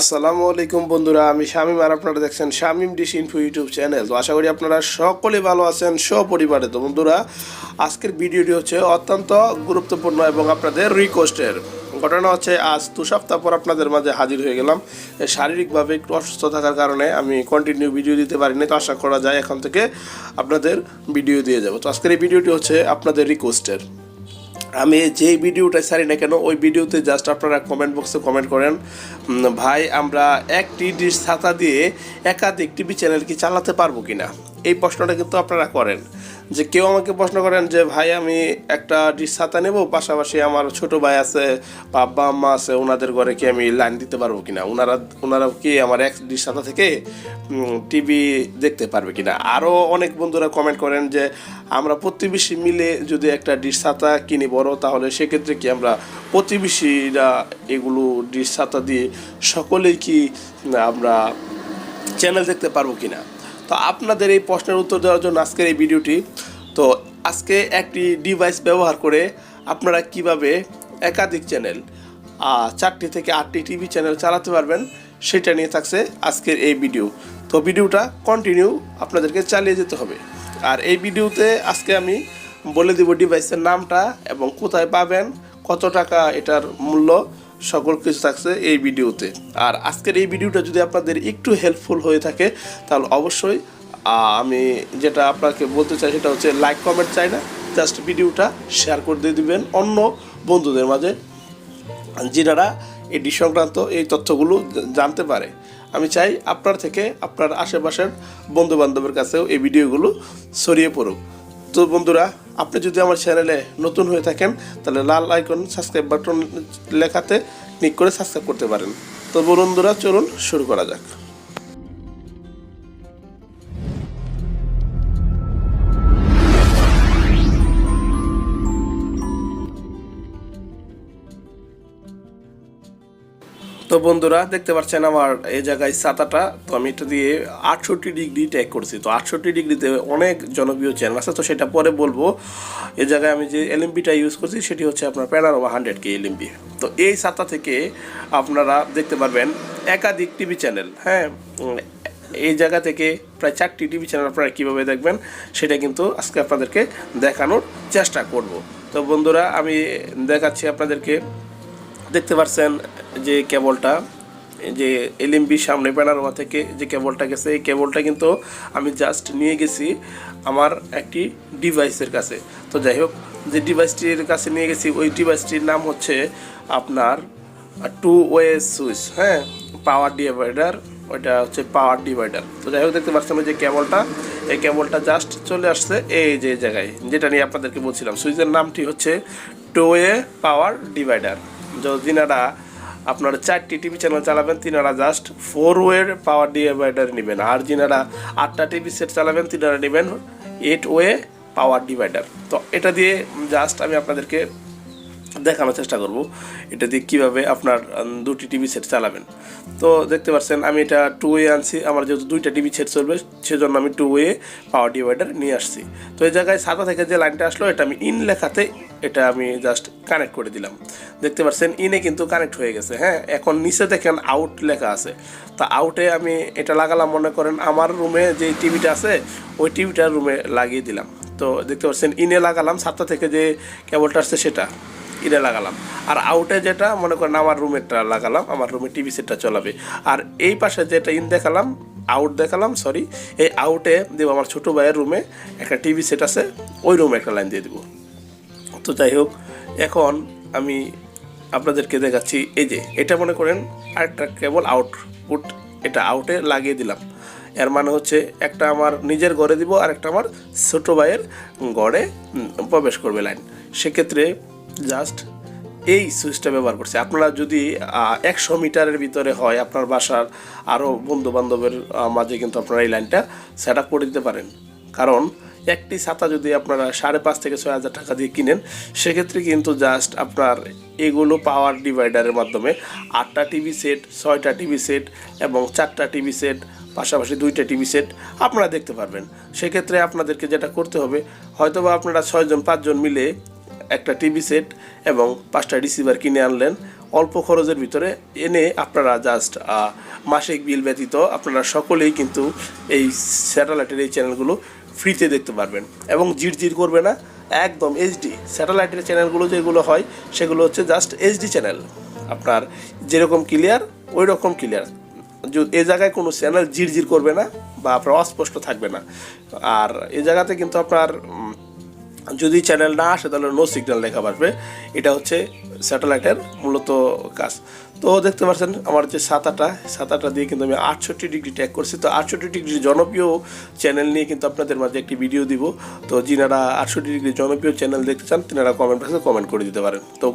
আসসালামু আলাইকুম বন্ধুরা, আমি শামিম আর আপনারা দেখছেন Shamim dish info YouTube channel. তো আশা করি আপনারা সকলে ভালো আছেন সপরিবারে। তো বন্ধুরা, আজকের ভিডিওটি হচ্ছে অত্যন্ত গুরুত্বপূর্ণ এবং আপনাদের রিকোয়েস্টের। ঘটনা হচ্ছে, আজ 2 সপ্তাহ পর আপনাদের মাঝে হাজির হয়ে গেলাম। শারীরিকভাবে একটু অসুস্থ থাকার কারণে আমি কন্টিনিউ ভিডিও দিতে পারিনি। তো আশা করা যায় এখন থেকে আপনাদের ভিডিও দিয়ে যাব। তো আজকের এই ভিডিওটি হচ্ছে আপনাদের রিকোয়েস্টের। আমি যেই ভিডিওটা ছাড়ি না কেন, ওই ভিডিওতে জাস্ট আপনারা কমেন্ট বক্সে কমেন্ট করেন, ভাই আমরা একটি ডিশ ছাতা দিয়ে একাধিক টিভি চ্যানেল কি চালাতে পারবো কি না। এই প্রশ্নটা কিন্তু আপনারা করেন। যে কেউ আমাকে প্রশ্ন করেন যে ভাই আমি একটা ডিশ ছাতা নেব, পাশাপাশি আমার ছোট ভাই আছে, বাবা আম্মা আছে, ওনাদের ঘরে কি আমি লাইন দিতে পারবো কিনা, ওনারা কি আমার এক ডিশ ছাতা থেকে টিভি দেখতে পারবে কিনা। আরও অনেক বন্ধুরা কমেন্ট করেন যে আমরা প্রতিবেশী মিলে যদি একটা ডিশ ছাতা কিনি বড়, তাহলে সেক্ষেত্রে কি আমরা প্রতিবেশীরা এগুলো ডিশ ছাতা দিয়ে সকলেই কি আমরা চ্যানেল দেখতে পারবো কিনা। তো আপনাদের এই প্রশ্নের উত্তর দেওয়ার জন্য আজকের এই ভিডিওটি। তো আজকে একটি ডিভাইস ব্যবহার করে আপনারা কিভাবে একাধিক চ্যানেল 4টি থেকে 8টি টিভি চ্যানেল চালাতে পারবেন, সেটা নিয়ে থাকছে আজকের এই ভিডিও। তো ভিডিওটা কন্টিনিউ আপনাদেরকে চালিয়ে যেতে হবে। আর এই ভিডিওতে আজকে আমি বলে দেব ডিভাইসের নামটা এবং কোথায় পাবেন, কত টাকা এটার মূল্য, সকল কিছু থাকছে এই ভিডিওতে। আর আজকের এই ভিডিওটা যদি আপনাদের একটু হেল্পফুল হয়ে থাকে, তাহলে অবশ্যই আমি যেটা আপনাকে বলতে চাই সেটা হচ্ছে লাইক কমেন্ট চাই না, জাস্ট ভিডিওটা শেয়ার করে দিয়ে দিবেন অন্য বন্ধুদের মাঝে, যিনারা এই ডিশ সংক্রান্ত এই তথ্যগুলো জানতে পারে। আমি চাই আপনার থেকে আপনার আশেপাশের বন্ধুবান্ধবের কাছেও এই ভিডিওগুলো ছড়িয়ে পড়ুক। তো বন্ধুরা, আপনি যদি আমার চ্যানেলে নতুন হয়ে থাকেন, তাহলে লাল আইকন সাবস্ক্রাইব বাটন লেখাতে ক্লিক করে সাবস্ক্রাইব করতে পারেন। তো বন্ধুরা, চলুন শুরু করা যাক। তো বন্ধুরা, দেখতে পাচ্ছেন আমার এই জায়গায় ছাতাটা। তো আমি এটা দিয়ে 68 ডিগ্রি ট্যাগ করছি। তো 68 ডিগ্রিতে অনেক জনপ্রিয় চ্যানেল আছে, তো সেটা পরে বলবো। এই জায়গায় আমি যে এলএমবিটা ইউজ করছি সেটি হচ্ছে আপনার প্যানারোমা 100K এলএমবি। তো এই ছাতা থেকে আপনারা দেখতে পারবেন একাধিক টিভি চ্যানেল। হ্যাঁ, এই জায়গা থেকে প্রায় 4টি টিভি চ্যানেল আপনারা কীভাবে দেখবেন সেটা কিন্তু আজকে আপনাদেরকে দেখানোর চেষ্টা করব। তো বন্ধুরা, আমি দেখাচ্ছি আপনাদেরকে। দেখতে পাচ্ছেন যে কেবলটা, যে এলএমবি সামনে প্যানারোমা থেকে যে কেবলটা গেছে, এই কেবলটা কিন্তু আমি জাস্ট নিয়ে গেছি আমার একটি ডিভাইসের কাছে। তো যাই হোক, যে ডিভাইসটির কাছে নিয়ে গেছি ওই ডিভাইসটির নাম হচ্ছে আপনার 2 ওয়ে সুইচ। হ্যাঁ, পাওয়ার ডিভাইডার, ওইটা হচ্ছে পাওয়ার ডিভাইডার। তো যাই হোক, দেখতে পাচ্ছেন যে কেবলটা, এই কেবলটা জাস্ট চলে আসছে এই যে জায়গায়, যেটা নিয়ে আপনাদেরকে বলছিলাম। সুইচের নামটি হচ্ছে 2 ওয়ে পাওয়ার ডিভাইডার। যিনারা আপনারা 4টি টিভি চ্যানেল চালাবেন, তিনারা জাস্ট 4 ওয়ের পাওয়ার ডিভাইডার নেবেন। আর যিনারা 8টা টিভি সেট চালাবেন, তিনারা নেবেন 8 ওয়ে পাওয়ার ডিভাইডার। তো এটা দিয়ে জাস্ট আমি আপনাদেরকে দেখানোর চেষ্টা করব এটা দিয়ে কীভাবে আপনার 2টি টিভি সেট চালাবেন। তো দেখতে পাচ্ছেন আমি এটা 2 ওয়ে আনছি। আমার যেহেতু 2টা টিভি সেট চলবে, সেজন্য আমি 2 ওয়ে পাওয়ার ডিভাইডার নিয়ে আসছি। তো এই জায়গায় ছাতা থেকে যে লাইনটা আসলো, এটা আমি ইন লেখাতে এটা আমি জাস্ট কানেক্ট করে দিলাম। দেখতে পাচ্ছেন ইনে কিন্তু কানেক্ট হয়ে গেছে। হ্যাঁ, এখন নিচে দেখেন আউট লেখা আছে। তা আউটে আমি এটা লাগালাম, মনে করেন আমার রুমে যে টিভিটা আছে ওই টিভিটার রুমে লাগিয়ে দিলাম। তো দেখতে পাচ্ছেন ইনে লাগালাম, ছাতা থেকে যে কেবলটা আসছে সেটা ইনে লাগালাম। আর আউটে যেটা মনে করেন আমার রুমেরটা লাগালাম, আমার রুমে টিভি সেটটা চলাবে। আর এই পাশে যেটা ইন দেখালাম, আউট দেখালাম, সরি, এই আউটে দেবো আমার ছোটো ভাইয়ের রুমে একটা টিভি সেট আছে, ওই রুমে একটা লাইন দিয়ে দেবো। তো যাই হোক, এখন আমি আপনাদেরকে দেখাচ্ছি। এই যে এটা মনে করেন আরেকটা কেবল আউটপুট, এটা আউটে লাগিয়ে দিলাম। এর মানে হচ্ছে একটা আমার নিজের ঘরে দিব, আর একটা আমার ছোটো ভাইয়ের ঘরে প্রবেশ করবে লাইন। সেক্ষেত্রে জাস্ট এই সুইচটা ব্যবহার করছে। আপনারা যদি 100 মিটারের ভিতরে হয় আপনার বাসার আরও বন্ধু বান্ধবের মাঝে, কিন্তু আপনারা এই লাইনটা সেট আপ করে দিতে পারেন। কারণ একটি ছাতা যদি আপনারা 5,500 থেকে 6,000 টাকা দিয়ে কিনেন, সেক্ষেত্রে কিন্তু জাস্ট আপনার এগুলো পাওয়ার ডিভাইডারের মাধ্যমে 8টা টিভি সেট, 6টা টিভি সেট এবং 4টা টিভি সেট, পাশাপাশি 2টা টিভি সেট আপনারা দেখতে পারবেন। সেক্ষেত্রে আপনাদেরকে যেটা করতে হবে, হয়তোবা আপনারা 6 জন 5 জন মিলে একটা টিভি সেট এবং 5টা রিসিভার কিনে আনলেন, অল্প খরচের ভিতরে এনে আপনারা জাস্ট মাসিক বিল ব্যতীত আপনারা সকলেই কিন্তু এই স্যাটেলাইটের এই চ্যানেলগুলো ফ্রিতে দেখতে পারবেন এবং জির করবে না, একদম এইচডি। স্যাটেলাইটের চ্যানেলগুলো যেগুলো হয় সেগুলো হচ্ছে জাস্ট এইচডি চ্যানেল, আপনার যেরকম ক্লিয়ার ওই রকম ক্লিয়ার। এ জায়গায় কোনো চ্যানেল জির করবে না বা আপনার অস্পষ্ট থাকবে না। আর এ জায়গাতে কিন্তু আপনার যদি চ্যানেল না আসে তাহলে নো সিগন্যাল লেখা পারবে। এটা হচ্ছে স্যাটেলাইটের মূলত কাজ। তো দেখতে পাচ্ছেন আমার যে সাতাটা দিয়ে কিন্তু আমি 68 ডিগ্রি ট্যাগ করছি। তো 68 ডিগ্রি জনপ্রিয় চ্যানেল নিয়ে কিন্তু আপনাদের মাঝে একটি ভিডিও দিব। তো যিনারা 68 ডিগ্রি জনপ্রিয় চ্যানেল দেখতে চান তিনারা কমেন্ট বক্সে কমেন্ট করে দিতে পারেন। তো